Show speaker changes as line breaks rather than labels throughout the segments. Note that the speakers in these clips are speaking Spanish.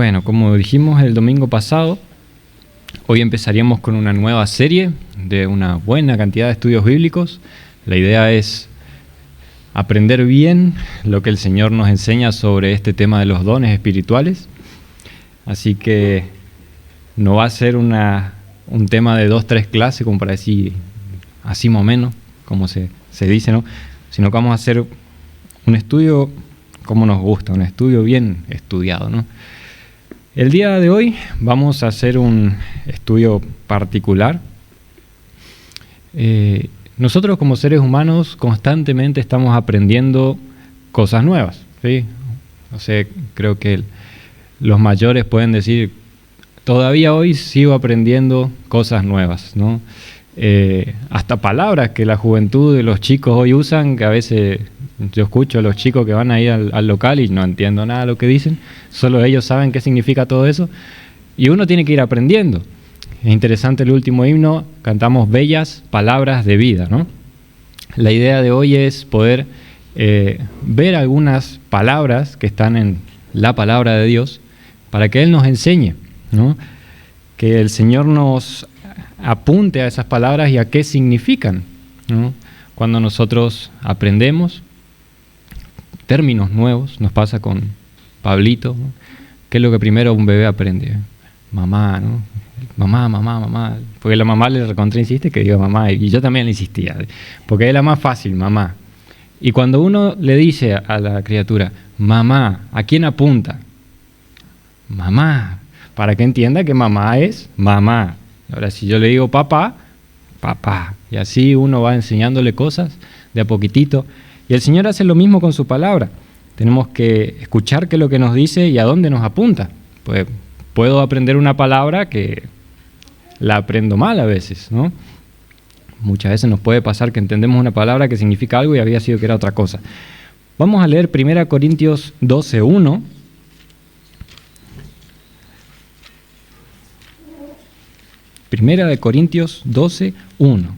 Bueno, como dijimos el domingo pasado, hoy empezaríamos con una nueva serie de una buena cantidad de estudios bíblicos. La idea es aprender bien lo que el Señor nos enseña sobre este tema de los dones espirituales. Así que no va a ser un tema de 2-3 clases, como para decir así más o menos, como se dice, ¿no? Sino que vamos a hacer un estudio como nos gusta, un estudio bien estudiado, ¿no? El día de hoy vamos a hacer un estudio particular. Nosotros como seres humanos constantemente estamos aprendiendo cosas nuevas, ¿sí? O sea, creo que los mayores pueden decir, todavía hoy sigo aprendiendo cosas nuevas, ¿no? Hasta palabras que la juventud de los chicos hoy usan, que a veces yo escucho a los chicos que van ahí al local y no entiendo nada de lo que dicen, solo ellos saben qué significa todo eso, y uno tiene que ir aprendiendo. Es interesante el último himno, cantamos bellas palabras de vida, ¿no? La idea de hoy es poder ver algunas palabras que están en la palabra de Dios para que Él nos enseñe, ¿no? Que el Señor nos apunte a esas palabras y a qué significan, ¿no? Cuando nosotros aprendemos términos nuevos, nos pasa con Pablito, ¿no? ¿Qué es lo que primero un bebé aprende? Mamá, ¿no? Mamá, mamá, mamá. Porque la mamá le insiste que diga mamá, y yo también le insistía, porque es la más fácil, mamá. Y cuando uno le dice a la criatura, mamá, ¿a quién apunta? Mamá, para que entienda que mamá es mamá. Ahora, si yo le digo papá, papá. Y así uno va enseñándole cosas de a poquitito. Y el Señor hace lo mismo con su palabra. Tenemos que escuchar qué es lo que nos dice y a dónde nos apunta. Pues puedo aprender una palabra que la aprendo mal a veces, ¿no? Muchas veces nos puede pasar que entendemos una palabra que significa algo y había sido que era otra cosa. Vamos a leer 1 Corintios 12:1. Primera de Corintios 12:1.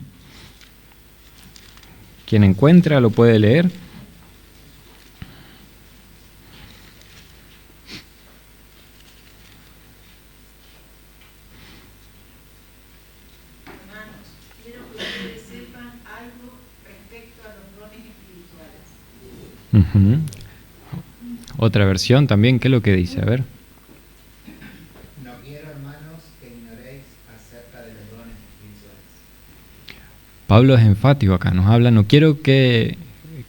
Quien encuentra lo puede leer.
Hermanos, quiero que ustedes sepan algo respecto a los dones espirituales.
Otra versión también, ¿qué es lo que dice? A ver.
No quiero, hermanos, que ignoréis acerca de los dones espirituales.
Pablo es enfático acá, nos habla, no quiero que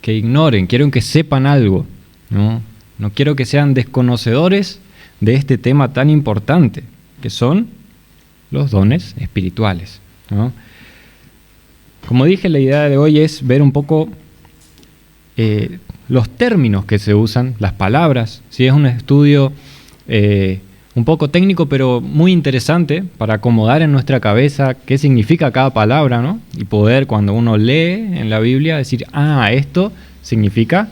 ignoren, quiero que sepan algo, ¿no? No quiero que sean desconocedores de este tema tan importante, que son los dones espirituales, ¿no? Como dije, la idea de hoy es ver un poco los términos que se usan, las palabras. Sí, es un estudio un poco técnico, pero muy interesante para acomodar en nuestra cabeza qué significa cada palabra, ¿no? Y poder, cuando uno lee en la Biblia, decir, esto significa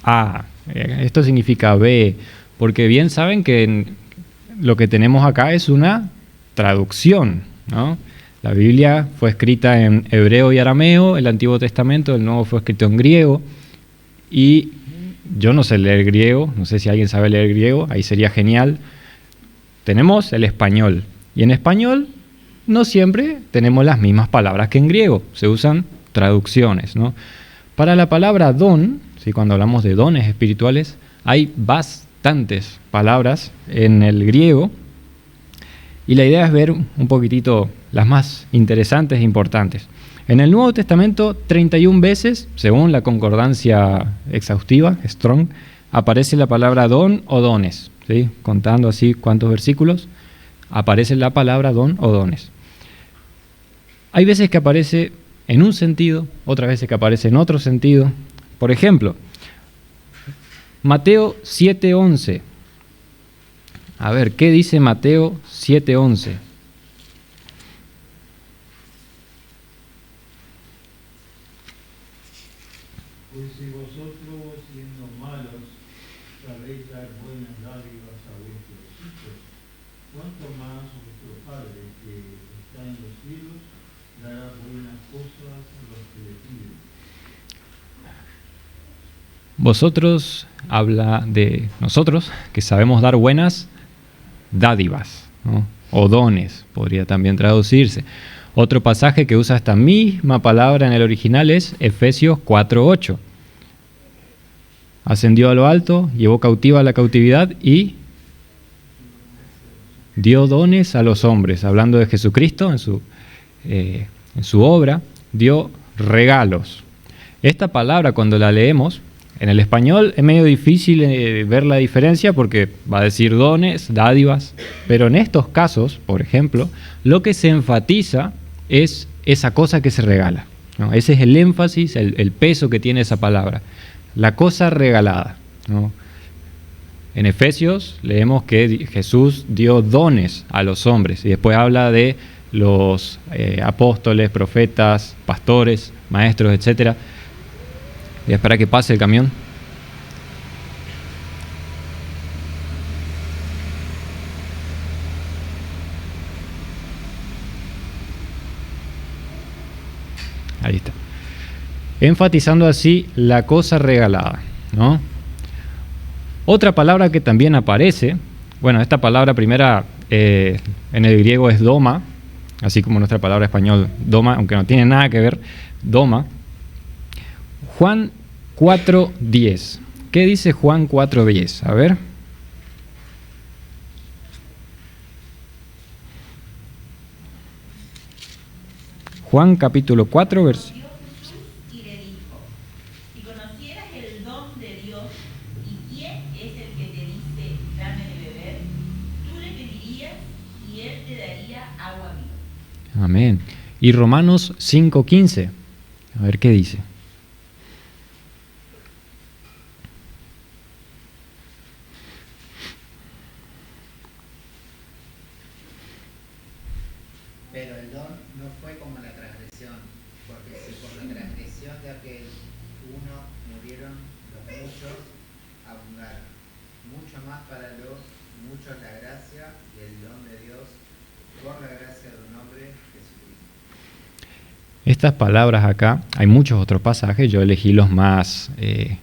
A, esto significa B, porque bien saben que lo que tenemos acá es una traducción, ¿no? La Biblia fue escrita en hebreo y arameo, el Antiguo Testamento, el Nuevo fue escrito en griego, y yo no sé leer griego, no sé si alguien sabe leer griego, ahí sería genial. Tenemos el español, y en español no siempre tenemos las mismas palabras que en griego, se usan traducciones, ¿no? Para la palabra don, ¿sí? Cuando hablamos de dones espirituales, hay bastantes palabras en el griego, y la idea es ver un poquitito las más interesantes e importantes. En el Nuevo Testamento, 31 veces, según la concordancia exhaustiva, Strong, aparece la palabra don o dones, ¿sí? Contando así cuántos versículos, aparece la palabra don o dones. Hay veces que aparece en un sentido, otras veces que aparece en otro sentido. Por ejemplo, Mateo 7:11. A ver, ¿qué dice Mateo 7:11?
Pues si vosotros, siendo malos, sabéis dar buenas dádivas a vuestros hijos, ¿cuánto más vuestro Padre que está en los cielos dará buenas cosas a los que le piden?
Vosotros habla de nosotros, que sabemos dar buenas dádivas, ¿no? O dones, podría también traducirse. Otro pasaje que usa esta misma palabra en el original es Efesios 4:8. Ascendió a lo alto, llevó cautiva la cautividad y dio dones a los hombres. Hablando de Jesucristo en su obra, dio regalos. Esta palabra, cuando la leemos, en el español es medio difícil ver la diferencia porque va a decir dones, dádivas, pero en estos casos, por ejemplo, lo que se enfatiza es esa cosa que se regala, ¿no? Ese es el énfasis, el peso que tiene esa palabra, la cosa regalada, ¿no? En Efesios leemos que Jesús dio dones a los hombres y después habla de los apóstoles, profetas, pastores, maestros, etc. Y espera que pase el camión. Ahí está. Enfatizando así la cosa regalada, ¿no? Otra palabra que también aparece, bueno, esta palabra primera en el griego es doma, así como nuestra palabra español doma, aunque no tiene nada que ver, doma. Juan 4:10. ¿Qué dice Juan 4:10? A ver. Juan capítulo 4, versículo.
Y le dijo: si conocieras el don de Dios y quién es el que te dice dame de beber, tú le pedirías y él te daría agua viva.
Amén. Y Romanos 5:15. A ver qué dice.
Pero el don no fue como la transgresión, porque si por la transgresión de aquel uno murieron los muchos, abundaron. Mucho más para los muchos la gracia y el don de Dios por la gracia de un hombre, Jesucristo.
Estas palabras acá, hay muchos otros pasajes, yo elegí los más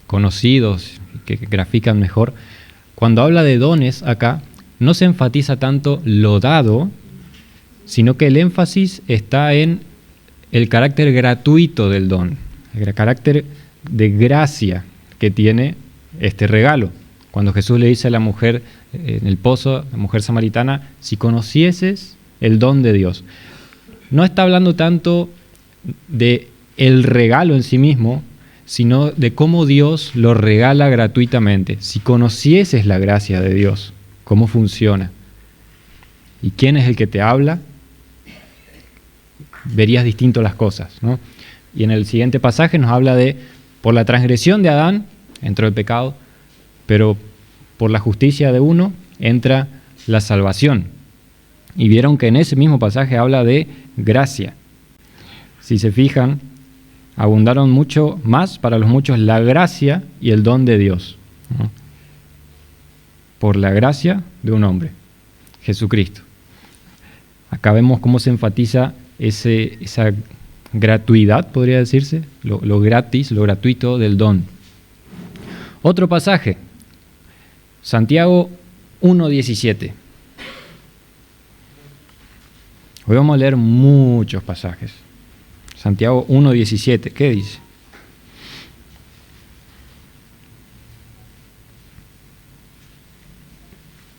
conocidos, que grafican mejor. Cuando habla de dones acá, no se enfatiza tanto lo dado, sino que el énfasis está en el carácter gratuito del don, el carácter de gracia que tiene este regalo. Cuando Jesús le dice a la mujer en el pozo, la mujer samaritana, si conocieses el don de Dios, no está hablando tanto de el regalo en sí mismo, sino de cómo Dios lo regala gratuitamente. Si conocieses la gracia de Dios, cómo funciona y quién es el que te habla, verías distinto las cosas, ¿no? Y en el siguiente pasaje nos habla de, por la transgresión de Adán entró el pecado, pero por la justicia de uno entra la salvación. Y vieron que en ese mismo pasaje habla de gracia. Si se fijan, abundaron mucho más para los muchos la gracia y el don de Dios, ¿no? Por la gracia de un hombre, Jesucristo. Acá vemos cómo se enfatiza esa gratuidad, podría decirse, lo gratis, lo gratuito del don. Otro pasaje, Santiago 1:17. Hoy vamos a leer muchos pasajes. Santiago 1:17, ¿qué dice?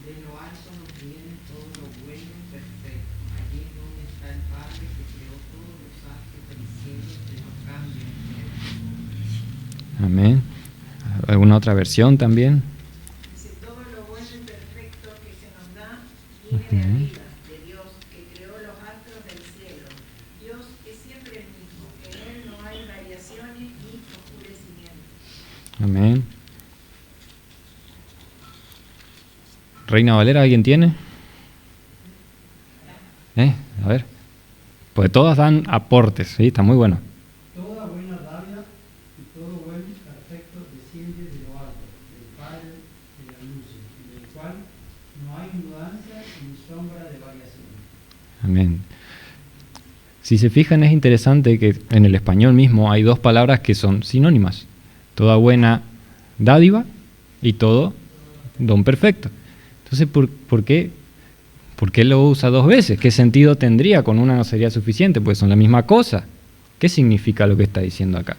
De lo alto nos viene todo lo bueno y perfecto. Allí es donde está el Padre que creó todos los astros del cielo que no cambian ni
Amén. ¿Alguna otra versión también?
Dice, todo lo bueno y perfecto que se nos da viene de arriba, de Dios, que creó los astros del cielo. Dios es siempre el mismo, en Él no hay variaciones ni oscurecimientos.
Amén. Reina Valera, ¿alguien tiene? A ver. Pues todas dan aportes, ¿sí? Está muy bueno.
Toda buena dádiva y todo buen perfecto desciende de lo alto, del Padre de la luz, en el cual no hay mudanza ni sombra de variación.
Amén. Si se fijan, es interesante que en el español mismo hay dos palabras que son sinónimas. Toda buena dádiva y todo don perfecto. Entonces, ¿por qué ¿Por qué lo usa dos veces? ¿Qué sentido tendría? Con una no sería suficiente, pues son la misma cosa. ¿Qué significa lo que está diciendo acá?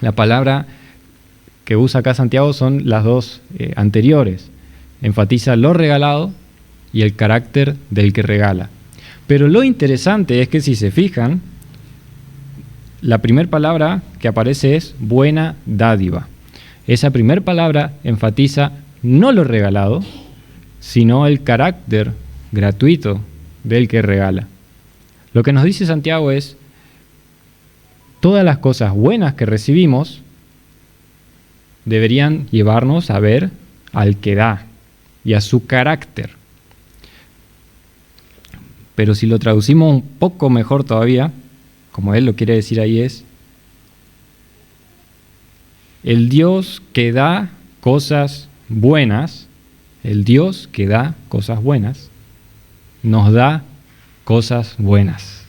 La palabra que usa acá Santiago son las dos anteriores. Enfatiza lo regalado y el carácter del que regala. Pero lo interesante es que si se fijan, la primera palabra que aparece es buena dádiva. Esa primera palabra enfatiza no lo regalado, sino el carácter gratuito del que regala. Lo que nos dice Santiago es, todas las cosas buenas que recibimos deberían llevarnos a ver al que da y a su carácter. Pero si lo traducimos un poco mejor todavía, como él lo quiere decir ahí, es el Dios que da cosas buenas, el Dios que da cosas buenas, nos da cosas buenas,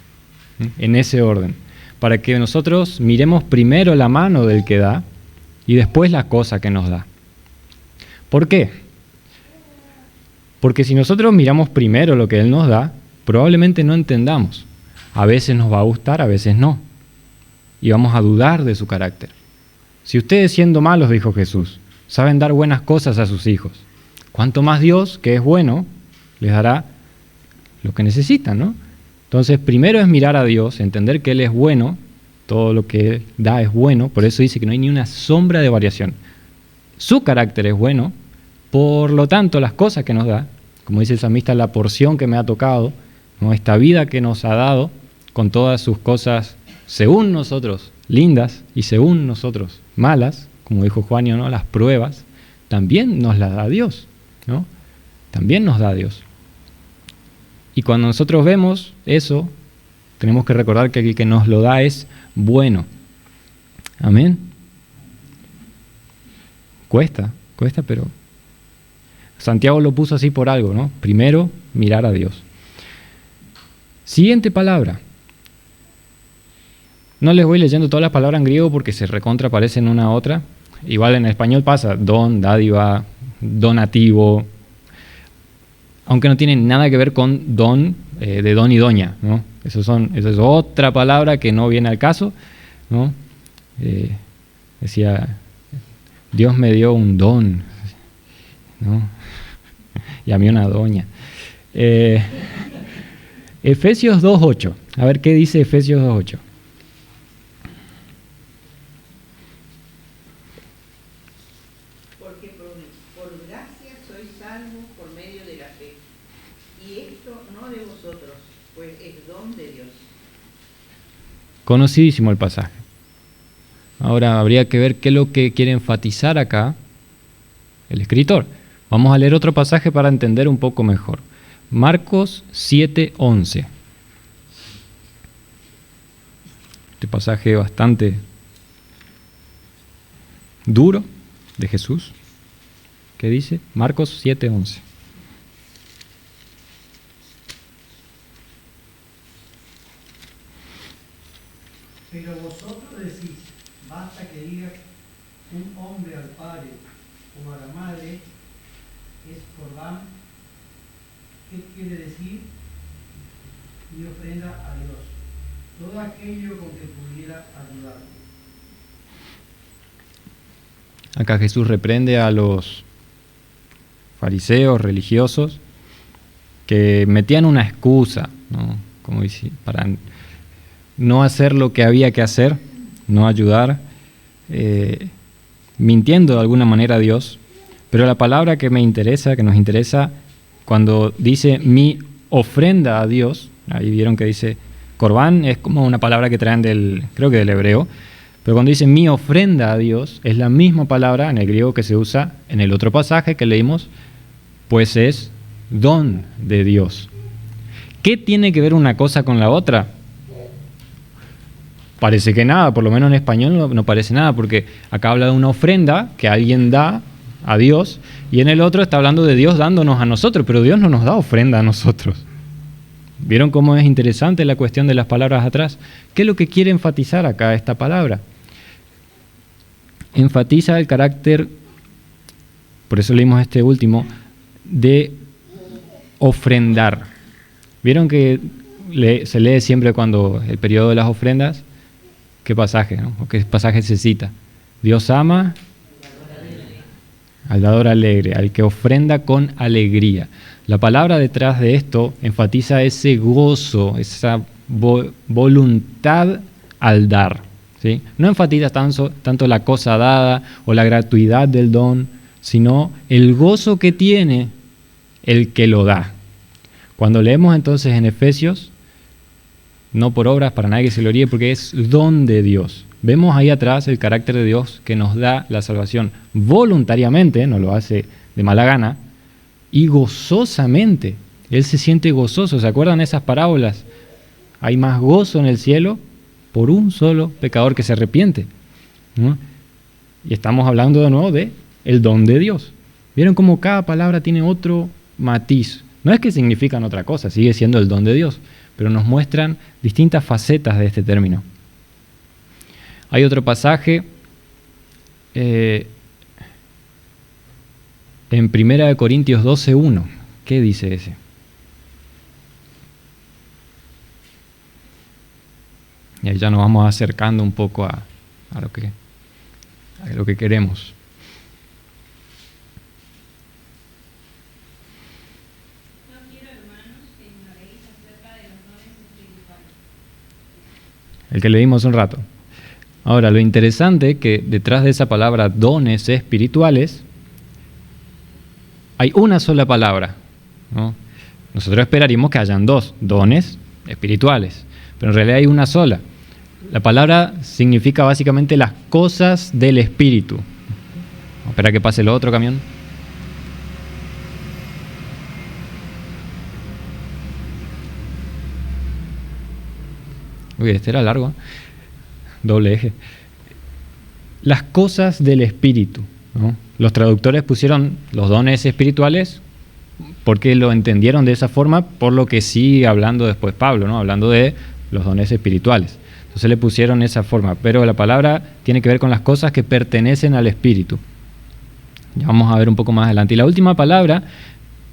en ese orden, para que nosotros miremos primero la mano del que da y después la cosa que nos da. ¿Por qué? Porque si nosotros miramos primero lo que Él nos da, probablemente no entendamos. A veces nos va a gustar, a veces no. Y vamos a dudar de su carácter. Si ustedes, siendo malos, dijo Jesús, saben dar buenas cosas a sus hijos, cuánto más Dios, que es bueno, les dará lo que necesitan, ¿no? Entonces, primero es mirar a Dios, entender que Él es bueno, todo lo que Él da es bueno, por eso dice que no hay ni una sombra de variación. Su carácter es bueno, por lo tanto, las cosas que nos da, como dice el salmista, la porción que me ha tocado, ¿no? Esta vida que nos ha dado, con todas sus cosas, según nosotros, lindas, y según nosotros, malas, como dijo Juanio, ¿no? Las pruebas, también nos las da Dios, ¿no? También nos da Dios. Y cuando nosotros vemos eso, tenemos que recordar que el que nos lo da es bueno. Amén. Cuesta, pero Santiago lo puso así por algo, ¿no? Primero, mirar a Dios. Siguiente palabra. No les voy leyendo todas las palabras en griego porque se recontra parecen una a otra. Igual en español pasa don, dádiva, donativo, aunque no tienen nada que ver con don, de don y doña, ¿no? Eso es otra palabra que no viene al caso, ¿no? Decía, Dios me dio un don, ¿no? Y a mí una doña. Efesios 2.8. A ver qué dice Efesios 2.8.
Porque por gracia sois salvos por medio de la fe. Y esto no de vosotros, pues es don de Dios.
Conocidísimo el pasaje. Ahora habría que ver qué es lo que quiere enfatizar acá el escritor. Vamos a leer otro pasaje para entender un poco mejor. Marcos 7:11. Este pasaje bastante duro de Jesús. ¿Qué dice? Marcos 7:11.
Pero vosotros decís, basta que diga un hombre al padre o a la madre, es Corbán. ¿Qué quiere decir? Mi ofrenda a Dios. Todo aquello con que pudiera ayudarme.
Acá Jesús reprende a los fariseos religiosos que metían una excusa, ¿no? Como dice, para no hacer lo que había que hacer, no ayudar, mintiendo de alguna manera a Dios. Pero la palabra que me interesa, que nos interesa, cuando dice mi ofrenda a Dios, ahí vieron que dice Corbán, es como una palabra que traen creo que del hebreo, pero cuando dice mi ofrenda a Dios, es la misma palabra en el griego que se usa en el otro pasaje que leímos, pues es don de Dios. ¿Qué tiene que ver una cosa con la otra? Parece que nada, por lo menos en español no parece nada, porque acá habla de una ofrenda que alguien da a Dios, y en el otro está hablando de Dios dándonos a nosotros, pero Dios no nos da ofrenda a nosotros. ¿Vieron cómo es interesante la cuestión de las palabras atrás? ¿Qué es lo que quiere enfatizar acá esta palabra? Enfatiza el carácter, por eso leímos este último, de ofrendar. ¿Vieron que se lee siempre cuando el periodo de las ofrendas? ¿Qué pasaje, no? ¿O qué pasaje se cita? Dios ama al dador alegre, al que ofrenda con alegría. La palabra detrás de esto enfatiza ese gozo, esa voluntad al dar, ¿sí? No enfatiza tanto la cosa dada o la gratuidad del don, sino el gozo que tiene el que lo da. Cuando leemos entonces en Efesios, no por obras para nadie que se gloríe, porque es don de Dios. Vemos ahí atrás el carácter de Dios que nos da la salvación voluntariamente, no lo hace de mala gana, y gozosamente. Él se siente gozoso. ¿Se acuerdan esas parábolas? Hay más gozo en el cielo por un solo pecador que se arrepiente, ¿no? Y estamos hablando de nuevo de el don de Dios. ¿Vieron cómo cada palabra tiene otro matiz? No es que significan otra cosa, sigue siendo el don de Dios, pero nos muestran distintas facetas de este término. Hay otro pasaje en 1 Corintios 12:1. ¿Qué dice ese? Y ahí ya nos vamos acercando un poco a lo que queremos.
No quiero, hermanos, que ignoréis acerca de los dones espirituales.
El que leímos un rato. Ahora, lo interesante es que detrás de esa palabra dones espirituales hay una sola palabra, ¿no? Nosotros esperaríamos que hayan dos dones espirituales, pero en realidad hay una sola. La palabra significa básicamente las cosas del espíritu. Vamos a esperar que pase el otro camión. Uy, este era largo, ¿eh? Doble eje. Las cosas del espíritu, ¿no? Los traductores pusieron los dones espirituales porque lo entendieron de esa forma, por lo que sigue hablando después Pablo, ¿no? Hablando de los dones espirituales. Entonces le pusieron esa forma, pero la palabra tiene que ver con las cosas que pertenecen al espíritu. Ya vamos a ver un poco más adelante. Y la última palabra,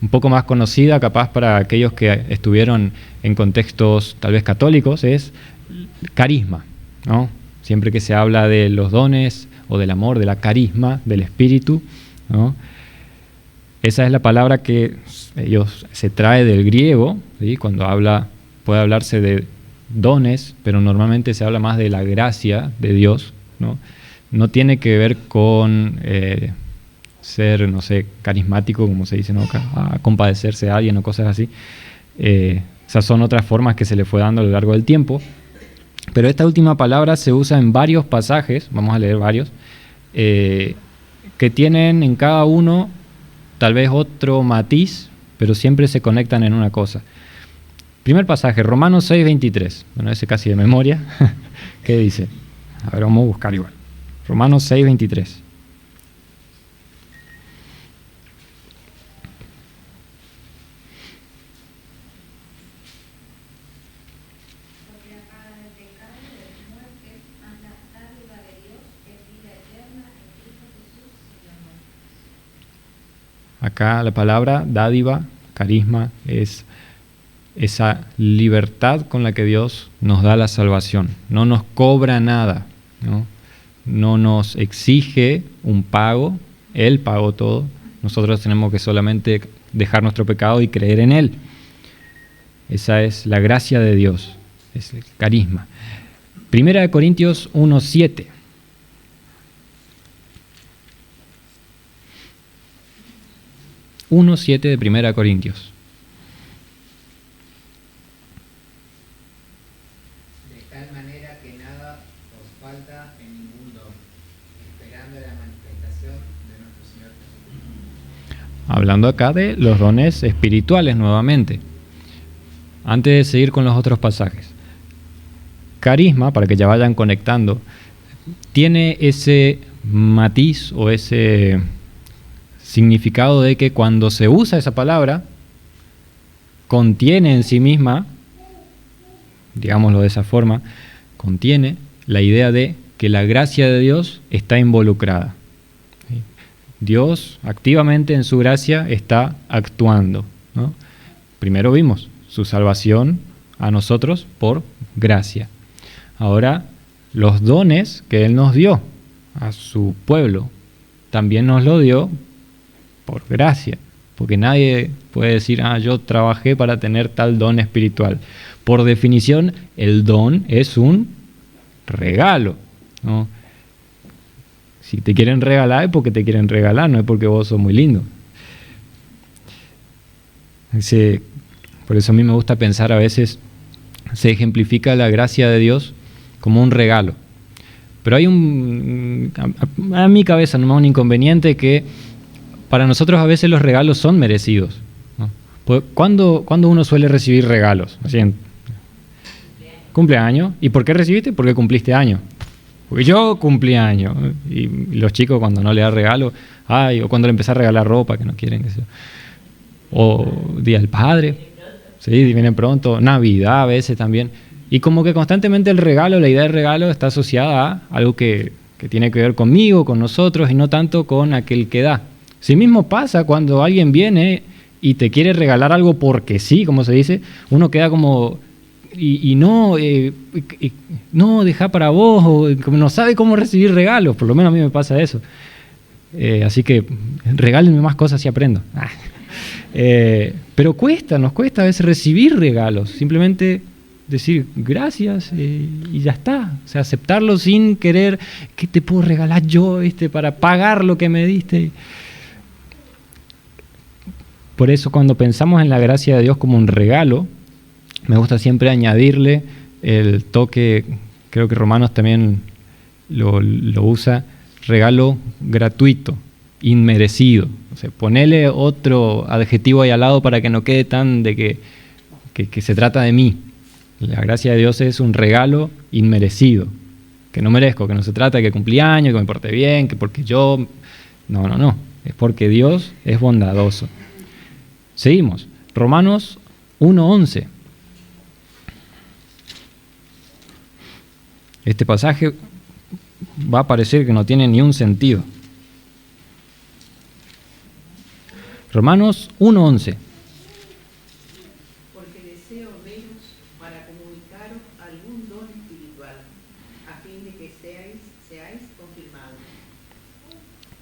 un poco más conocida capaz para aquellos que estuvieron en contextos tal vez católicos, es carisma, ¿no? Siempre que se habla de los dones o del amor, de la carisma, del espíritu, ¿no? Esa es la palabra que se trae del griego, ¿sí? Cuando puede hablarse de dones, pero normalmente se habla más de la gracia de Dios, ¿no? No tiene que ver con ser, no sé, carismático, como se dice, ¿no? A compadecerse a alguien o cosas así. Esas son otras formas que se le fue dando a lo largo del tiempo. Pero esta última palabra se usa en varios pasajes, vamos a leer varios, que tienen en cada uno tal vez otro matiz, pero siempre se conectan en una cosa. Primer pasaje, Romanos 6:23. Bueno, ese casi de memoria. ¿Qué dice? A ver, vamos a buscar igual. Romanos 6:23. Acá la palabra dádiva, carisma, es esa libertad con la que Dios nos da la salvación. No nos cobra nada, ¿no? No nos exige un pago, Él pagó todo. Nosotros tenemos que solamente dejar nuestro pecado y creer en Él. Esa es la gracia de Dios, es el carisma. 1 Corintios 1:7. de 1 Corintios.
De tal manera que nada os falta en ningún don, esperando la manifestación de nuestro Señor Jesucristo.
Hablando acá de los dones espirituales nuevamente. Antes de seguir con los otros pasajes. Carisma, para que ya vayan conectando, tiene ese matiz o ese significado de que cuando se usa esa palabra, contiene en sí misma, digámoslo de esa forma, contiene la idea de que la gracia de Dios está involucrada. Dios activamente en su gracia está actuando, ¿no? primero vimos su salvación a nosotros por gracia. Ahora, los dones que Él nos dio a su pueblo, también nos lo dio por gracia. Porque nadie puede decir, yo trabajé para tener tal don espiritual. Por definición, el don es un regalo, ¿no? Si te quieren regalar es porque te quieren regalar, no es porque vos sos muy lindo. Por eso a mí me gusta pensar a veces, se ejemplifica la gracia de Dios como un regalo. Pero hay a mi cabeza nomás un inconveniente que para nosotros a veces los regalos son merecidos, ¿no? Pues, ¿cuándo uno suele recibir regalos? Así en cumpleaños. ¿Y por qué recibiste? Porque cumpliste año. Porque yo cumplí año. Y los chicos cuando no le dan regalo, o cuando le empezás a regalar ropa que no quieren, o Día del Padre, sí, viene pronto, Navidad a veces también. Y como que constantemente el regalo, la idea del regalo está asociada a algo que tiene que ver conmigo, con nosotros, y no tanto con aquel que da. Sí mismo pasa cuando alguien viene y te quiere regalar algo porque sí, como se dice, uno queda como, no, deja para vos, o como no sabe cómo recibir regalos, por lo menos a mí me pasa eso. Así que regálenme más cosas y aprendo. Pero nos cuesta a veces recibir regalos, simplemente decir gracias y ya está. O sea, aceptarlo sin querer, ¿qué te puedo regalar yo para pagar lo que me diste? Por eso cuando pensamos en la gracia de Dios como un regalo, me gusta siempre añadirle el toque, creo que Romanos también lo usa, regalo gratuito, inmerecido. O sea, ponele otro adjetivo ahí al lado para que no quede tan de que se trata de mí. La gracia de Dios es un regalo inmerecido, que no merezco, que no se trata de que cumplí años, que me porté bien, que porque yo... No. Es porque Dios es bondadoso. Seguimos. Romanos 1:11. Este pasaje va a parecer que no tiene ni un sentido. Romanos 1:11.
Porque deseo veros para comunicaros algún don espiritual, a fin de que seáis confirmados.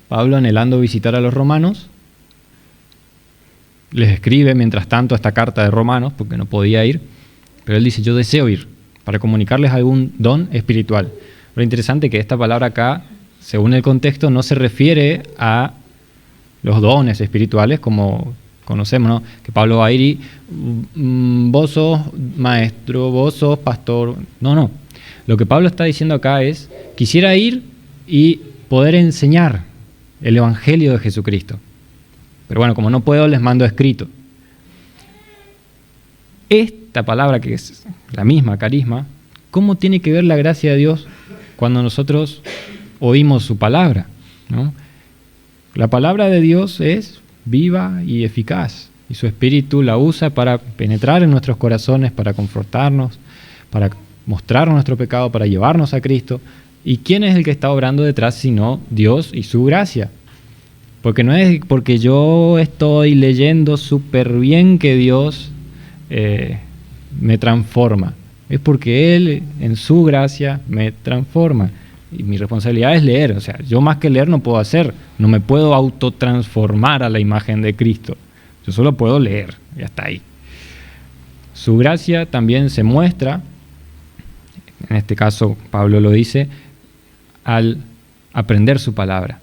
Pablo, anhelando visitar a los romanos, les escribe mientras tanto esta carta de Romanos, porque no podía ir, pero él dice, yo deseo ir para comunicarles algún don espiritual. Lo interesante es que esta palabra acá, según el contexto, no se refiere a los dones espirituales como conocemos, ¿no? Que Pablo va a ir y vos sos maestro, vos sos pastor. No. Lo que Pablo está diciendo acá es, quisiera ir y poder enseñar el Evangelio de Jesucristo. Pero bueno, como no puedo, les mando escrito. Esta palabra, que es la misma, carisma, ¿cómo tiene que ver la gracia de Dios cuando nosotros oímos su palabra, ¿no? La palabra de Dios es viva y eficaz, y su Espíritu la usa para penetrar en nuestros corazones, para confortarnos, para mostrarnos nuestro pecado, para llevarnos a Cristo. ¿Y quién es el que está obrando detrás sino Dios y su gracia? Porque no es porque yo estoy leyendo súper bien que Dios me transforma. Es porque Él en su gracia me transforma. Y mi responsabilidad es leer. O sea, yo más que leer no puedo hacer. No me puedo autotransformar a la imagen de Cristo. Yo solo puedo leer. Ya está ahí. Su gracia también se muestra, en este caso Pablo lo dice, al aprender su palabra.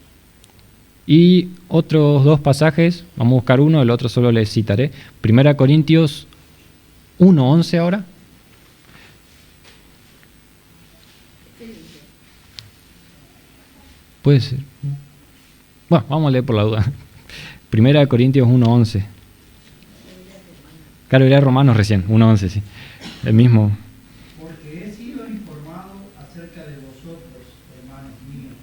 Y otros dos pasajes, vamos a buscar uno, el otro solo les citaré. 1 Corintios 1:11 ahora. Puede ser. Bueno, vamos a leer por la duda. 1 Corintios 1:11. Claro, era Romanos recién, 1:11, sí. El mismo.
Porque he sido informado acerca de vosotros, hermanos míos,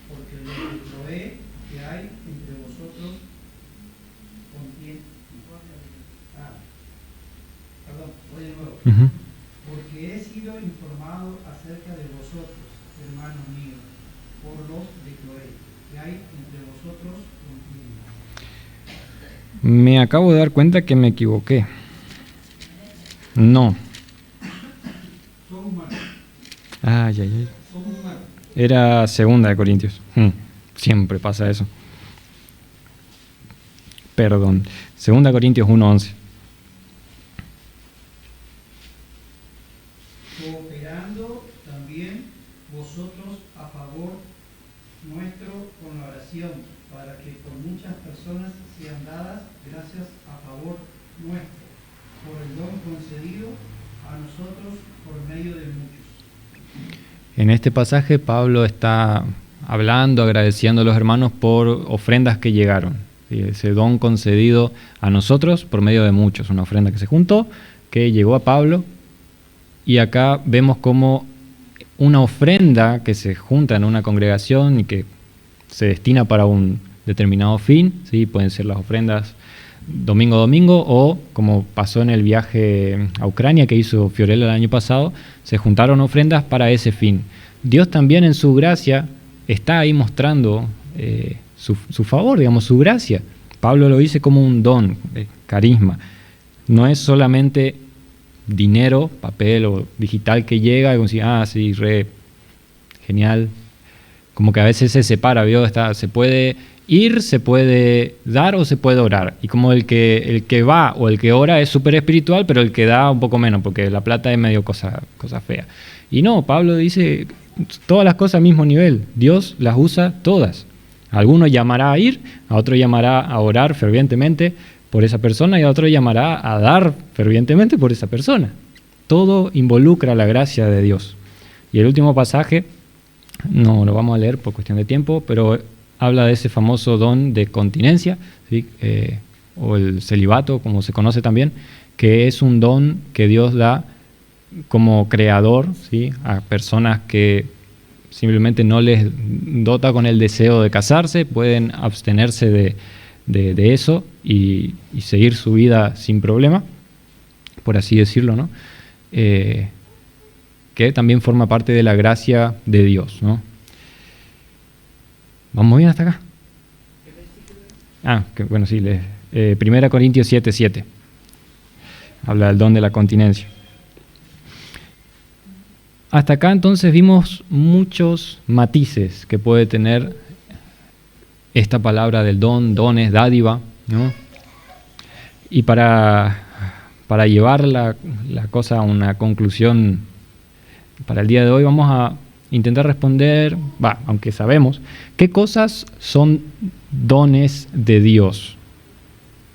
porque lo que Cloé que hay entre vosotros contiene... Perdón, voy de nuevo.
Uh-huh.
Porque he sido informado acerca de vosotros, hermanos míos, por los de Cloé, que hay entre vosotros contiene.
Me acabo de dar cuenta que me equivoqué. No.
Son humanos.
Ay, ay, ay.
Son humanos.
Era 2 Corintios. Siempre pasa eso. Perdón. 2 Corintios 1:11.
Cooperando también vosotros a favor nuestro con la oración, para que por muchas personas sean dadas gracias a favor nuestro, por el don concedido a nosotros por medio de muchos.
En este pasaje Pablo está hablando, agradeciendo a los hermanos por ofrendas que llegaron. ¿Sí? Ese don concedido a nosotros por medio de muchos, una ofrenda que se juntó, que llegó a Pablo. Y acá vemos como una ofrenda que se junta en una congregación y que se destina para un determinado fin, ¿sí? Pueden ser las ofrendas domingo a domingo, o como pasó en el viaje a Ucrania que hizo Fiorella el año pasado, se juntaron ofrendas para ese fin. Dios también en su gracia está ahí mostrando su favor, digamos, su gracia. Pablo lo dice como un don, carisma. No es solamente dinero, papel o digital que llega y como si, sí, re genial. Como que a veces se separa, ¿vio? Se puede ir, se puede dar o se puede orar. Y como el que va o el que ora es súper espiritual, pero el que da un poco menos, porque la plata es medio cosa fea. Y no, Pablo dice todas las cosas al mismo nivel. Dios las usa todas. A alguno llamará a ir, a otro llamará a orar fervientemente por esa persona y a otro llamará a dar fervientemente por esa persona. Todo involucra la gracia de Dios. Y el último pasaje, no lo vamos a leer por cuestión de tiempo, pero habla de ese famoso don de continencia, ¿sí? O el celibato, como se conoce también, que es un don que Dios da como creador, ¿sí? A personas que simplemente no les dota con el deseo de casarse, pueden abstenerse de eso y seguir su vida sin problema, por así decirlo, ¿no? Que también forma parte de la gracia de Dios, ¿no? ¿Vamos bien hasta acá? Bueno, sí, 1 Corintios 7:7. Habla del don de la continencia. Hasta acá entonces vimos muchos matices que puede tener esta palabra del don, dones, dádiva, ¿no? Y para llevar la cosa a una conclusión para el día de hoy, vamos a intentar responder, aunque sabemos, ¿qué cosas son dones de Dios?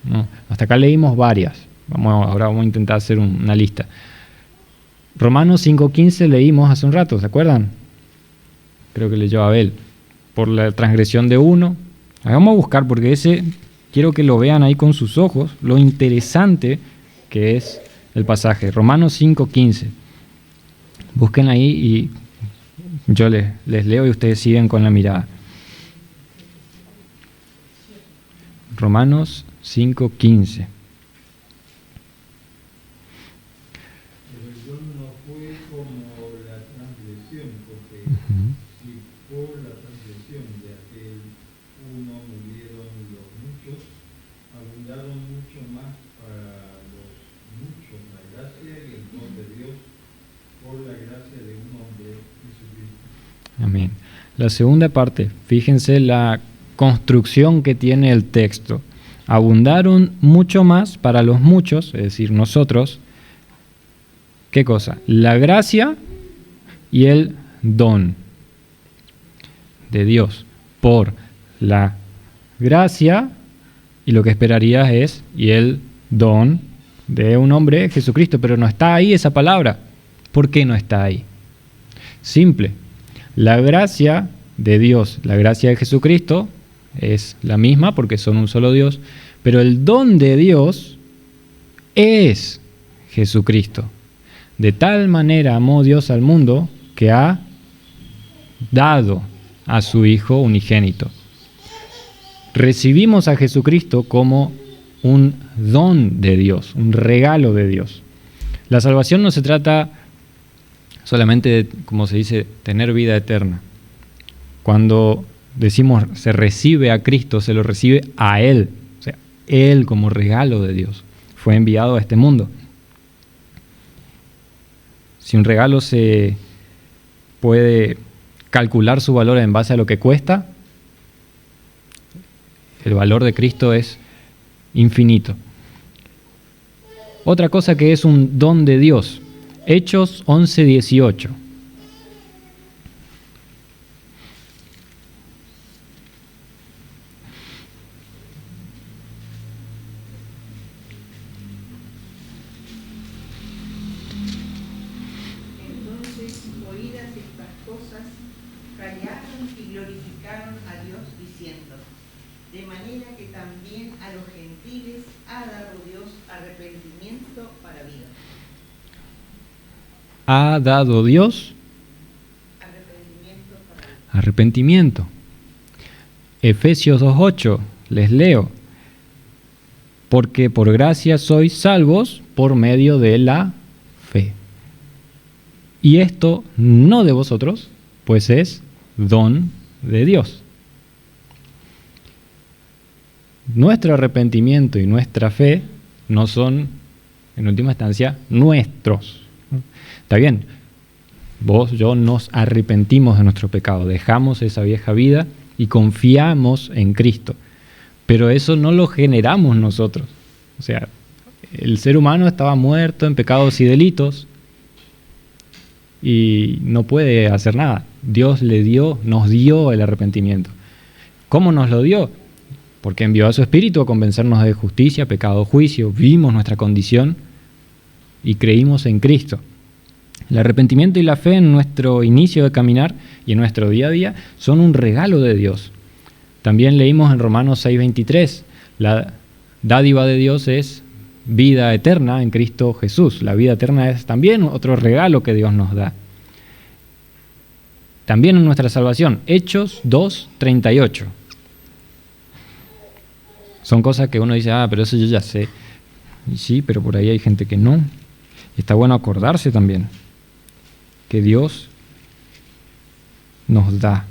¿No? Hasta acá leímos varias. Ahora vamos a intentar hacer una lista. Romanos 5:15 leímos hace un rato, ¿se acuerdan? Creo que leyó Abel. Por la transgresión de uno. Vamos a buscar, porque ese quiero que lo vean ahí con sus ojos, lo interesante que es el pasaje. Romanos 5:15. Busquen ahí y yo les leo y ustedes siguen con la mirada. Romanos 5:15.
Pero el don no fue como la transgresión, porque si por la transgresión de aquel uno murieron los muchos, abundaron mucho más para los muchos la gracia y el don de Dios por la gracia de un hombre, Jesucristo.
Amén. La segunda parte, fíjense la construcción que tiene el texto. Abundaron mucho más para los muchos, es decir, nosotros. ¿Qué cosa? La gracia y el don de Dios. Por la gracia, y lo que esperarías es, y el don de un hombre, Jesucristo. Pero no está ahí esa palabra. ¿Por qué no está ahí? Simple. La gracia de Dios, la gracia de Jesucristo, es la misma porque son un solo Dios, pero el don de Dios es Jesucristo. De tal manera amó Dios al mundo que ha dado a su Hijo unigénito. Recibimos a Jesucristo como un don de Dios, un regalo de Dios. La salvación no se trata solamente de, como se dice, tener vida eterna. Cuando decimos se recibe a Cristo, se lo recibe a Él. O sea, Él como regalo de Dios fue enviado a este mundo. Si un regalo se puede calcular su valor en base a lo que cuesta, el valor de Cristo es infinito. Otra cosa que es un don de Dios, Hechos 11:18.
Entonces, oídas estas cosas, callaron y glorificaron a Dios diciendo: de manera que también a los gentiles ha dado Dios arrepentimiento para vida.
Ha dado Dios
Arrepentimiento para vida.
arrepentimiento. Efesios 2:8, les leo. Porque por gracia sois salvos por medio de la fe. Y esto no de vosotros, pues es don de Dios. Nuestro arrepentimiento y nuestra fe no son, en última instancia, nuestros. Está bien, vos, yo nos arrepentimos de nuestro pecado, dejamos esa vieja vida y confiamos en Cristo. Pero eso no lo generamos nosotros. O sea, el ser humano estaba muerto en pecados y delitos y no puede hacer nada. Dios nos dio el arrepentimiento. ¿Cómo nos lo dio? Porque envió a su Espíritu a convencernos de justicia, pecado, juicio. Vimos nuestra condición y creímos en Cristo. El arrepentimiento y la fe en nuestro inicio de caminar y en nuestro día a día son un regalo de Dios. También leímos en Romanos 6:23, la dádiva de Dios es vida eterna en Cristo Jesús. La vida eterna es también otro regalo que Dios nos da. También en nuestra salvación, Hechos 2:38. Son cosas que uno dice, pero eso yo ya sé. Y sí, pero por ahí hay gente que no. Y está bueno acordarse también que Dios nos da.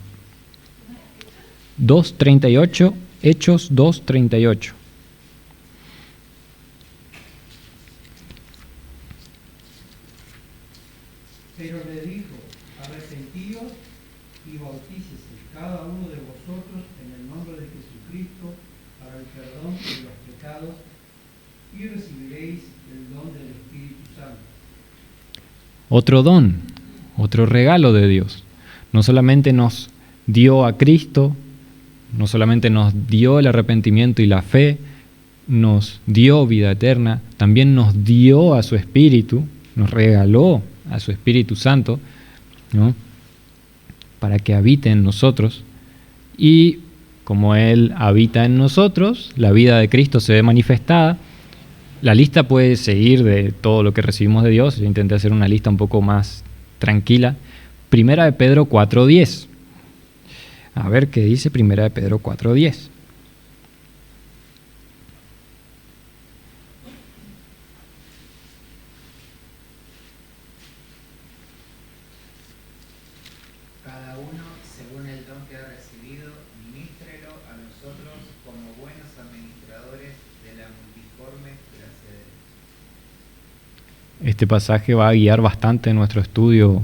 2:38, Hechos 2:38.
Pero le dijo: arrepentíos y bautícese cada uno de vosotros en el nombre de Jesucristo para el perdón de los pecados y recibiréis el don del Espíritu Santo.
Otro don, otro regalo de Dios. No solamente nos dio a Cristo, no solamente nos dio el arrepentimiento y la fe, nos dio vida eterna, también nos dio a su Espíritu, nos regaló a su Espíritu Santo, ¿no?, para que habite en nosotros. Y como Él habita en nosotros, la vida de Cristo se ve manifestada. La lista puede seguir de todo lo que recibimos de Dios. Yo intenté hacer una lista un poco más tranquila. Primera de Pedro 4:10. A ver qué dice Primera de Pedro 4:10.
Cada uno, según el don que ha recibido, ministrelo a nosotros como buenos administradores de la multiforme gracia de Dios.
Este pasaje va a guiar bastante nuestro estudio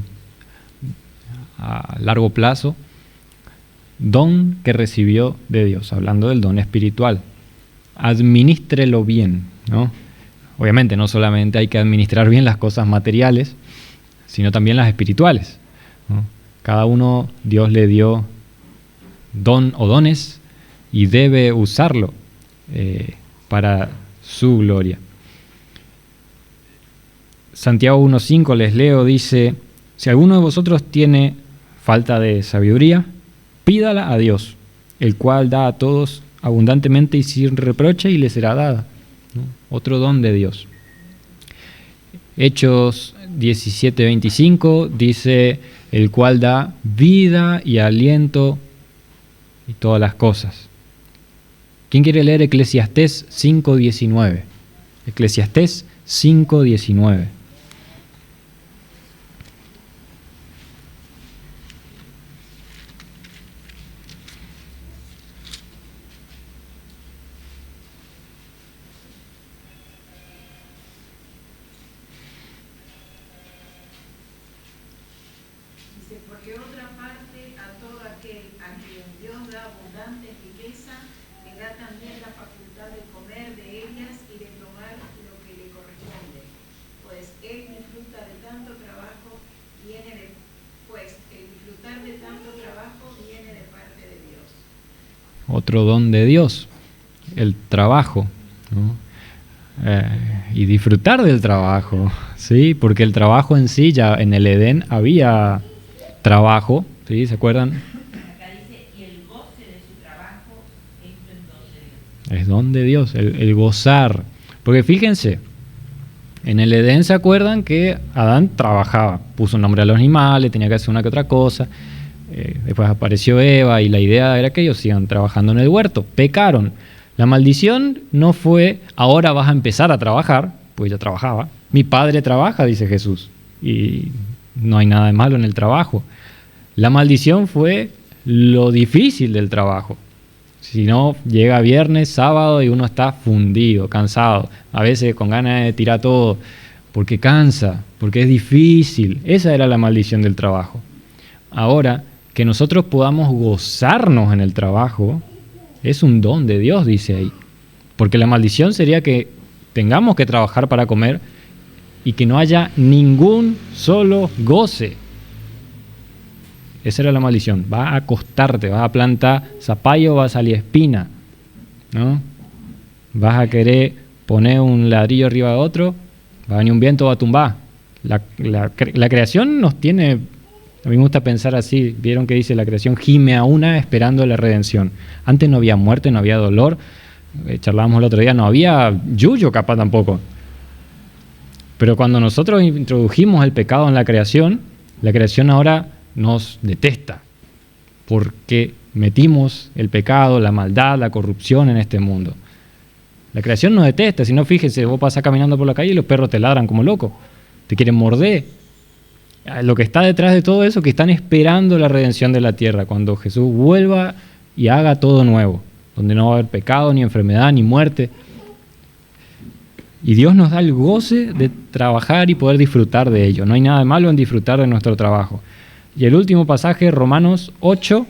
a largo plazo. Don que recibió de Dios, hablando del don espiritual. Adminístrelo bien, ¿no? Obviamente no solamente hay que administrar bien las cosas materiales, sino también las espirituales, ¿no? Cada uno Dios le dio don o dones y debe usarlo para su gloria. Santiago 1:5 les leo, dice: si alguno de vosotros tiene falta de sabiduría, pídala a Dios, el cual da a todos abundantemente y sin reproche, y le será dada, ¿no? Otro don de Dios. Hechos 17:25 dice: el cual da vida y aliento y todas las cosas. ¿Quién quiere leer Eclesiastés 5:19? Eclesiastés 5:19.
porque otra parte a todo aquel a quien Dios da abundante riqueza, le da también la facultad de comer de ellas y de tomar lo que le corresponde. Pues el disfrutar de tanto trabajo viene de parte de Dios.
Otro don de Dios, el trabajo, ¿no? Y disfrutar del trabajo, ¿sí? Porque el trabajo en sí, ya en el Edén había trabajo, ¿sí? ¿Se acuerdan?
Acá dice, y el goce de su trabajo, esto es don de Dios.
Es don de Dios, el gozar. Porque fíjense, en el Edén se acuerdan que Adán trabajaba, puso un nombre a los animales, tenía que hacer una que otra cosa. Después apareció Eva y la idea era que ellos sigan trabajando en el huerto. Pecaron. La maldición no fue, ahora vas a empezar a trabajar, pues ya trabajaba. Mi padre trabaja, dice Jesús, y no hay nada de malo en el trabajo. La maldición fue lo difícil del trabajo. Si no, llega viernes, sábado y uno está fundido, cansado, a veces con ganas de tirar todo, porque cansa, porque es difícil. Esa era la maldición del trabajo. Ahora, que nosotros podamos gozarnos en el trabajo, es un don de Dios, dice ahí. Porque la maldición sería que tengamos que trabajar para comer y que no haya ningún solo goce. Esa era la maldición. Va a acostarte, vas a plantar zapallo, va a salir espina, ¿no? Vas a querer poner un ladrillo arriba de otro, va a venir un viento, va a tumbar. La creación nos tiene... A mí me gusta pensar así, vieron que dice la creación gime a una esperando la redención. Antes no había muerte, no había dolor, charlábamos el otro día, no había yuyo capaz tampoco. Pero cuando nosotros introdujimos el pecado en la creación ahora nos detesta, porque metimos el pecado, la maldad, la corrupción en este mundo. La creación nos detesta, si no fíjese, vos pasás caminando por la calle y los perros te ladran como locos, te quieren morder. Lo que está detrás de todo eso, que están esperando la redención de la tierra, cuando Jesús vuelva y haga todo nuevo, donde no va a haber pecado, ni enfermedad, ni muerte. Y Dios nos da el goce de trabajar y poder disfrutar de ello. No hay nada de malo en disfrutar de nuestro trabajo. Y el último pasaje, Romanos 8.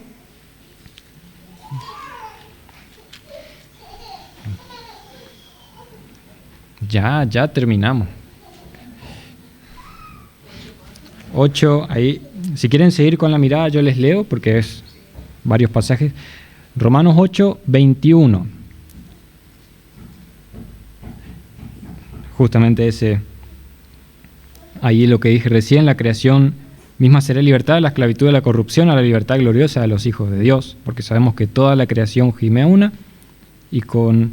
Ya terminamos. 8, ahí, si quieren seguir con la mirada yo les leo porque es varios pasajes. Romanos 8, 21. Justamente ese, ahí lo que dije recién, la creación misma será libertad de la esclavitud de la corrupción a la libertad gloriosa de los hijos de Dios, porque sabemos que toda la creación gime a una y con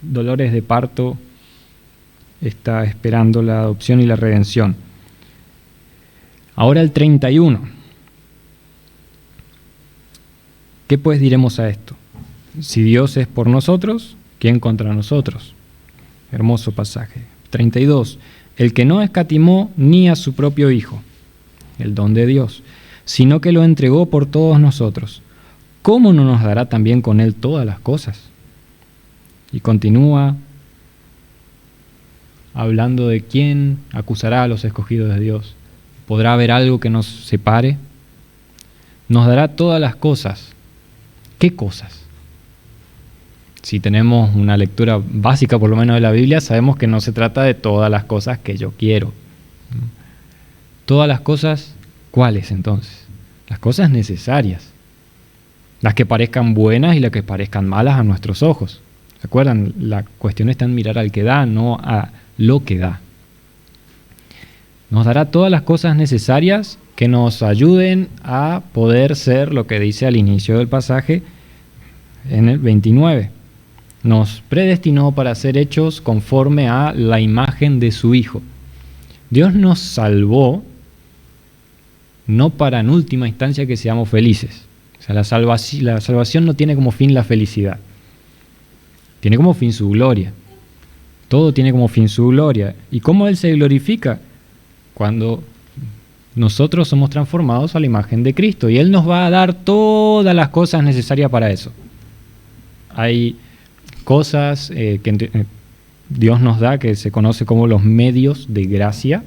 dolores de parto está esperando la adopción y la redención. Ahora el 31. ¿Qué pues diremos a esto? Si Dios es por nosotros, ¿quién contra nosotros? Hermoso pasaje. 32. El que no escatimó ni a su propio Hijo, el don de Dios, sino que lo entregó por todos nosotros, ¿cómo no nos dará también con Él todas las cosas? Y continúa hablando de quién acusará a los escogidos de Dios. ¿Podrá haber algo que nos separe? Nos dará todas las cosas. ¿Qué cosas? Si tenemos una lectura básica por lo menos de la Biblia, sabemos que no se trata de todas las cosas que yo quiero. Todas las cosas, ¿cuáles entonces? Las cosas necesarias. Las que parezcan buenas y las que parezcan malas a nuestros ojos. ¿Se acuerdan? La cuestión está en mirar al que da, no a lo que da. Nos dará todas las cosas necesarias que nos ayuden a poder ser lo que dice al inicio del pasaje en el 29. Nos predestinó para ser hechos conforme a la imagen de su Hijo. Dios nos salvó no para en última instancia que seamos felices. O sea, la salvación no tiene como fin la felicidad. Tiene como fin su gloria. Todo tiene como fin su gloria. ¿Y cómo Él se glorifica? Cuando nosotros somos transformados a la imagen de Cristo. Y Él nos va a dar todas las cosas necesarias para eso. Hay cosas que Dios nos da que se conoce como los medios de gracia.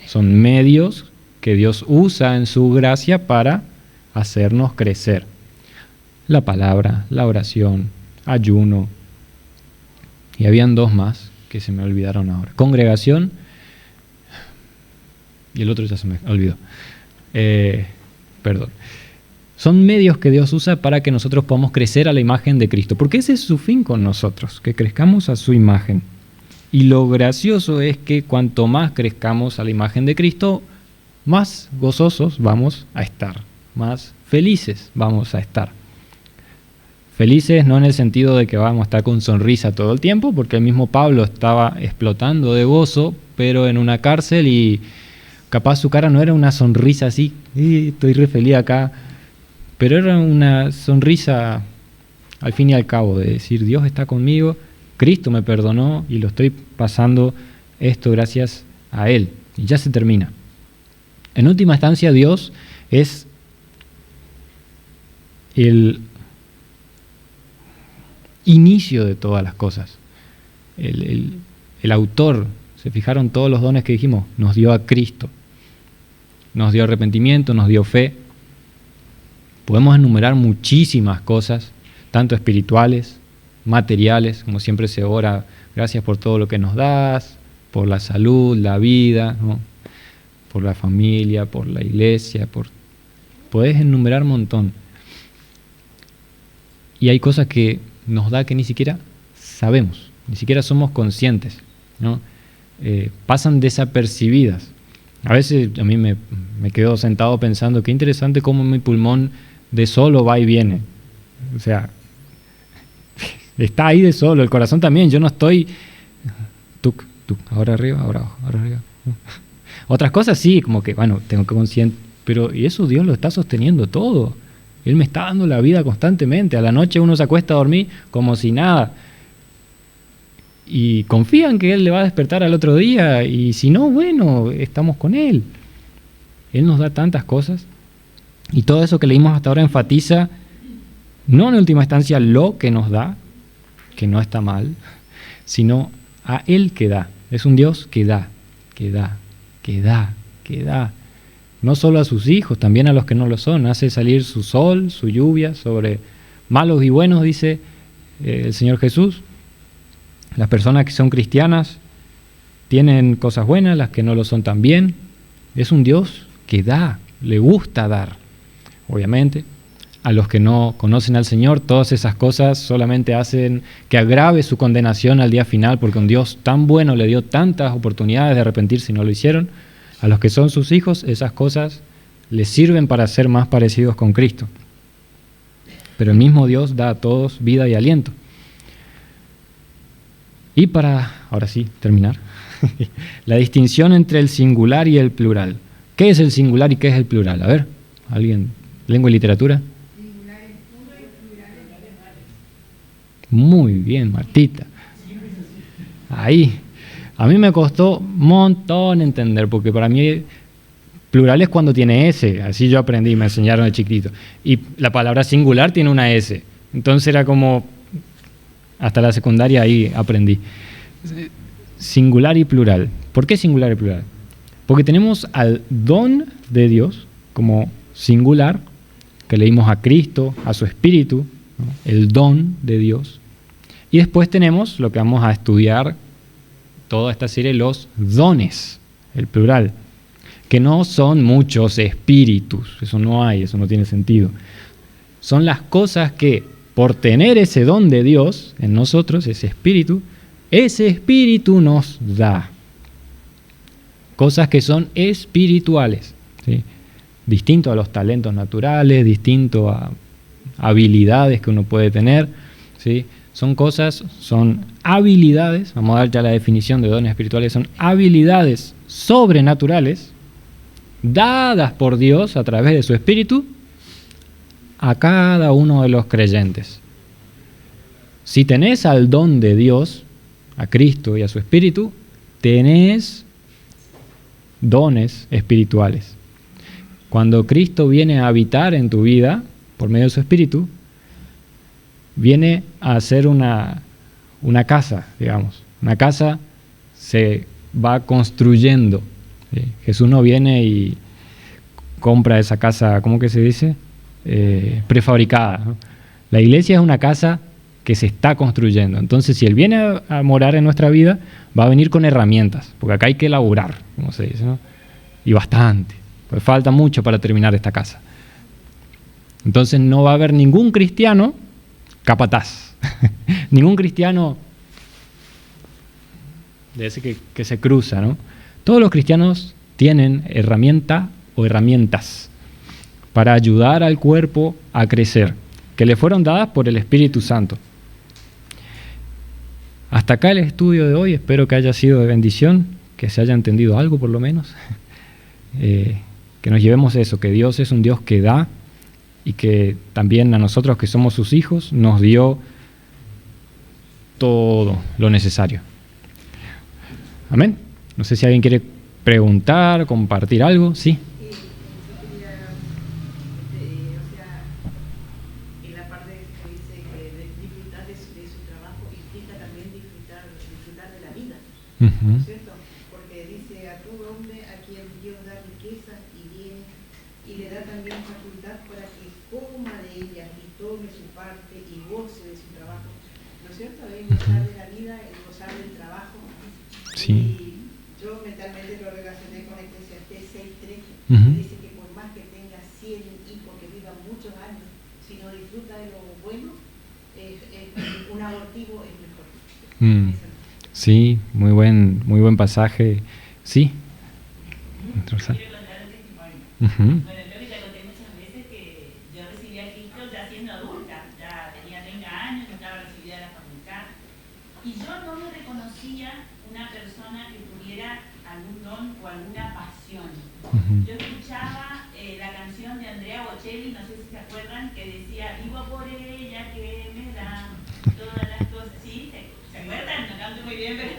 Son medios que Dios usa en su gracia para hacernos crecer. La palabra, la oración, ayuno. Y habían dos más que se me olvidaron ahora. Congregación y el otro ya se me olvidó. Perdón. Son medios que Dios usa para que nosotros podamos crecer a la imagen de Cristo, porque ese es su fin con nosotros, que crezcamos a su imagen. Y lo gracioso es que cuanto más crezcamos a la imagen de Cristo, más gozosos vamos a estar, más felices vamos a estar. Felices no en el sentido de que vamos a estar con sonrisa todo el tiempo, porque el mismo Pablo estaba explotando de gozo, pero en una cárcel y capaz su cara no era una sonrisa así, estoy re feliz acá, pero era una sonrisa al fin y al cabo de decir, Dios está conmigo, Cristo me perdonó y lo estoy pasando esto gracias a Él. Y ya se termina. En última instancia, Dios es el inicio de todas las cosas. El autor, se fijaron todos los dones que dijimos, nos dio a Cristo. Nos dio arrepentimiento, nos dio fe. Podemos enumerar muchísimas cosas, tanto espirituales, materiales, como siempre se ora, gracias por todo lo que nos das, por la salud, la vida, ¿no? Por la familia, por la iglesia, podés enumerar un montón. Y hay cosas que nos da que ni siquiera sabemos, ni siquiera somos conscientes, ¿no? Pasan desapercibidas. A veces a mí me quedo sentado pensando, qué interesante cómo mi pulmón de solo va y viene. O sea, está ahí de solo, el corazón también, yo no estoy tuc, ahora arriba, ahora abajo, ahora arriba. Otras cosas sí, como que, bueno, tengo que consciente, pero y eso Dios lo está sosteniendo todo. Él me está dando la vida constantemente. A la noche uno se acuesta a dormir como si nada. Y confía en que Él le va a despertar al otro día, y si no, bueno, estamos con Él. Él nos da tantas cosas, y todo eso que leímos hasta ahora enfatiza, no en última instancia lo que nos da, que no está mal, sino a Él que da. Es un Dios que da, que da, que da, que da. No solo a sus hijos, también a los que no lo son. Hace salir su sol, su lluvia sobre malos y buenos, dice el Señor Jesús. Las personas que son cristianas tienen cosas buenas, las que no lo son también. Es un Dios que da, le gusta dar. Obviamente, a los que no conocen al Señor, todas esas cosas solamente hacen que agrave su condenación al día final, porque un Dios tan bueno le dio tantas oportunidades de arrepentirse y no lo hicieron. A los que son sus hijos, esas cosas les sirven para ser más parecidos con Cristo. Pero el mismo Dios da a todos vida y aliento. Y para, ahora sí, terminar, la distinción entre el singular y el plural. ¿Qué es el singular y qué es el plural? A ver, ¿alguien? ¿Lengua y literatura?
Singular es uno y plural es
Muy bien, Martita. Ahí. A mí me costó un montón entender, porque para mí plural es cuando tiene S, así yo aprendí, me enseñaron de chiquitito. Y la palabra singular tiene una S. Entonces era como, hasta la secundaria ahí aprendí. Singular y plural. ¿Por qué singular y plural? Porque tenemos al don de Dios como singular, que leímos a Cristo, a su Espíritu, ¿no? El don de Dios. Y después tenemos lo que vamos a estudiar toda esta serie, los dones, el plural, que no son muchos espíritus, eso no hay, eso no tiene sentido. Son las cosas que, por tener ese don de Dios en nosotros, ese espíritu nos da. Cosas que son espirituales, ¿sí? Distinto a los talentos naturales, distinto a habilidades que uno puede tener, ¿sí? Son cosas, son habilidades, vamos a dar ya la definición de dones espirituales, son habilidades sobrenaturales dadas por Dios a través de su Espíritu a cada uno de los creyentes. Si tenés al don de Dios, a Cristo y a su Espíritu, tenés dones espirituales. Cuando Cristo viene a habitar en tu vida por medio de su Espíritu, viene a hacer una casa, digamos. Una casa se va construyendo. ¿Sí? Jesús no viene y compra esa casa, ¿cómo que se dice? Prefabricada, ¿no? La iglesia es una casa que se está construyendo. Entonces, si Él viene a morar en nuestra vida, va a venir con herramientas, porque acá hay que laburar, como se dice, ¿no? Y bastante, pues falta mucho para terminar esta casa. Entonces no va a haber ningún cristiano capataz, ningún cristiano de ese que se cruza, ¿no? Todos los cristianos tienen herramienta o herramientas para ayudar al cuerpo a crecer, que le fueron dadas por el Espíritu Santo. Hasta acá el estudio de hoy, espero que haya sido de bendición, que se haya entendido algo por lo menos, que nos llevemos eso, que Dios es un Dios que da y que también a nosotros que somos sus hijos nos dio todo lo necesario. Amén. No sé si alguien quiere preguntar, compartir algo. Sí.
Yo quería, o sea, en la parte que dice que disfrutar de su trabajo implica también disfrutar de la vida, ¿no es cierto? Porque dice a todo hombre a quien Dios da riquezas y bienes y le da también facultad para que coma de ellas y tome su parte y goce de su trabajo, ¿no es cierto? El gozar de la vida, el gozar del trabajo.
Sí.
Y yo mentalmente lo relacioné con Eclesiastés 6:3, que dice que por más que tenga 100 hijos que vivan muchos años, si no disfruta de lo bueno, un abortivo es mejor.
Sí, muy buen pasaje. Sí.
Quiero contar un testimonio. Bueno, creo que ya conté muchas veces que yo recibí a Cristo ya siendo adulta, ya tenía 30 años, estaba recibida de la facultad, y yo no me reconocía una persona que tuviera algún don o alguna pasión. Yo escuchaba la canción de Andrea Bocelli, no sé si se acuerdan, que decía, vivo por ella que me da todas las cosas. ¿Sí? ¿Se acuerdan? No canto muy bien, pero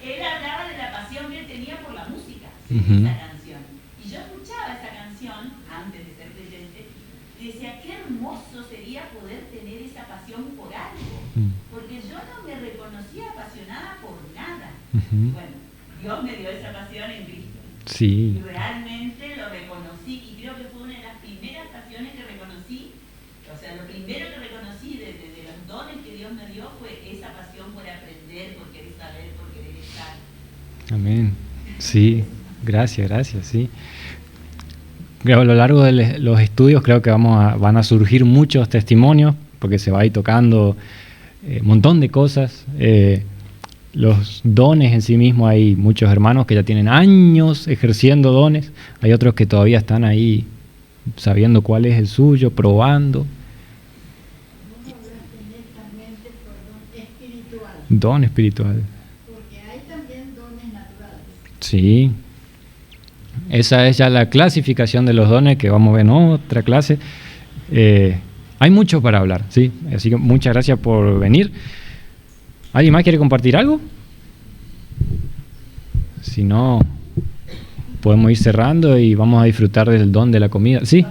él hablaba de la pasión que él tenía por la música, esa canción. Y yo escuchaba esa canción antes de ser creyente y decía, qué hermoso sería poder tener esa pasión por algo, porque yo no me reconocía apasionada por nada. Bueno, Dios me dio esa pasión en Cristo.
Sí.
Y realmente lo reconocí y creo que fue una de las primeras pasiones que reconocí. O sea, lo primero que reconocí de los dones que Dios me dio fue esa pasión por aprender, por querer saber, por querer estar.
Amén. Sí, gracias, sí. A lo largo de los estudios creo que van a surgir muchos testimonios, porque se va a ir tocando un montón de cosas. Los dones en sí mismos, hay muchos hermanos que ya tienen años ejerciendo dones, hay otros que todavía están ahí sabiendo cuál es el suyo, probando. Don espiritual.
Porque hay también dones naturales.
Sí. Esa es ya la clasificación de los dones que vamos a ver en otra clase. Hay mucho para hablar, ¿sí? Así que muchas gracias por venir. ¿Alguien más quiere compartir algo? Si no, podemos ir cerrando y vamos a disfrutar del don de la comida. ¿Sí?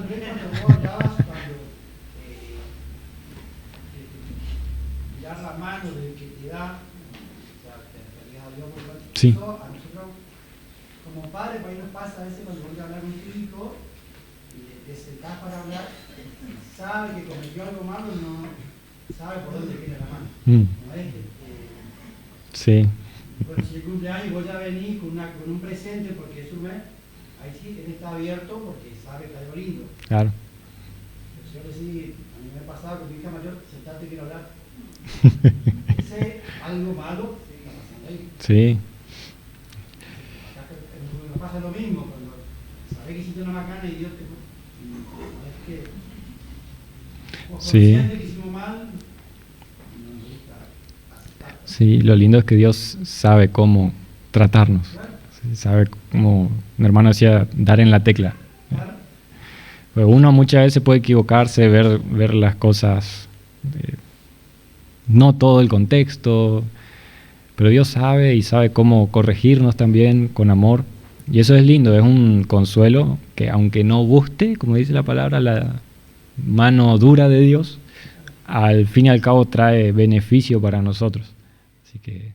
Sí.
A nosotros, como padres, por ahí nos pasa a veces cuando voy a hablar con tu hijo y te sentás para hablar, sabe que cometió algo malo, no sabe por dónde viene la mano. ¿No es?
Sí.
Bueno, si el cumpleaños vos ya venís con un presente porque es un mes, ahí sí, él está abierto porque sabe que hay algo lindo.
Claro.
Yo le decía, a mí me ha pasado con mi hija mayor, sentate, quiero hablar. Dice algo malo, está pasando ahí.
Sí.
Nos pasa lo mismo, cuando sabés que hiciste una macana y Dios te... Es que...
Sí.
consciente que hicimos mal, no nos gusta aceptar.
Sí, lo lindo es que Dios sabe cómo tratarnos. Sí, sabe cómo, mi hermano decía, dar en la tecla. Pues uno muchas veces puede equivocarse, ver las cosas, no todo el contexto, pero Dios sabe y sabe cómo corregirnos también con amor. Y eso es lindo, es un consuelo que aunque no guste, como dice la palabra, la mano dura de Dios, al fin y al cabo trae beneficio para nosotros. Así que